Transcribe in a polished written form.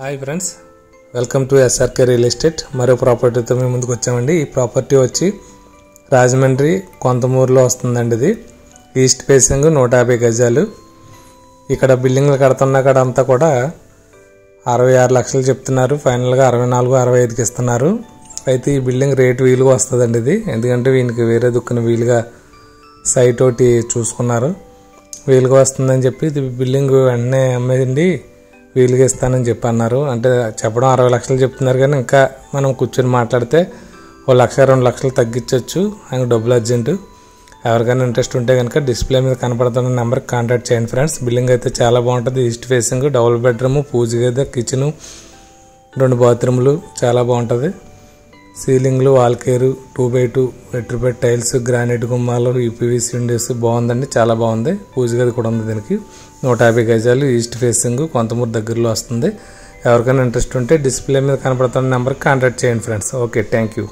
Hi friends, welcome to SRK real estate. మరో ప్రాపర్టీతో మేము ముందుకు వచ్చామండి. ఈ ప్రాపర్టీ వచ్చి రాజమండ్రి కొంతమూరులో వస్తుందండి. ఇది ఈస్ట్ ఫేసింగ్ 150 గజాలు. ఇక్కడ బిల్డింగ్లు కడుతున్న కాడ అంతా కూడా 66 లక్షలు చెప్తున్నారు. ఫైనల్గా 64-65కి ఇస్తున్నారు. అయితే ఈ బిల్డింగ్ రేట్ వీలుగా వస్తుందండి. ఇది ఎందుకంటే వీనికి వేరే దుక్కున వీలుగా సైట్ ఒకటి చూసుకున్నారు, వీలుగా వస్తుందని చెప్పి ఇది బిల్డింగ్ వెంటనే అమ్మేదండి, వీలుగా ఇస్తానని చెప్పి అన్నారు. అంటే చెప్పడం 60 లక్షలు చెప్తున్నారు, కానీ ఇంకా మనం కూర్చొని మాట్లాడితే 1-2 లక్షలు తగ్గించవచ్చు. ఆయన డబ్బులు అర్జెంటు. ఎవరికైనా ఇంట్రెస్ట్ ఉంటే కనుక డిస్ప్లే మీద కనపడుతున్న నెంబర్కి కాంటాక్ట్ చేయండి ఫ్రెండ్స్. బిల్డింగ్ అయితే చాలా బాగుంటుంది. ఈస్ట్ ఫేసింగ్, డబుల్ బెడ్రూమ్, పూజ గది, కిచెను, 2 బాత్రూమ్లు, చాలా బాగుంటుంది. సీలింగ్లు, wall care, 2x2 vitrified tiles, granite గుమ్మాలు, యూపీవీసీ విండోస్ బాగుందండి, చాలా బాగుంది. పూజ గది కూడా ఉంది. దీనికి 150 గజాలు, ఈస్ట్ ఫేసింగ్, కొంతమూరు దగ్గరలో వస్తుంది. ఎవరికైనా ఇంట్రెస్ట్ ఉంటే డిస్ప్లే మీద కనపడుతున్న నెంబర్కి కాంటాక్ట్ చేయండి ఫ్రెండ్స్. Okay, thank you.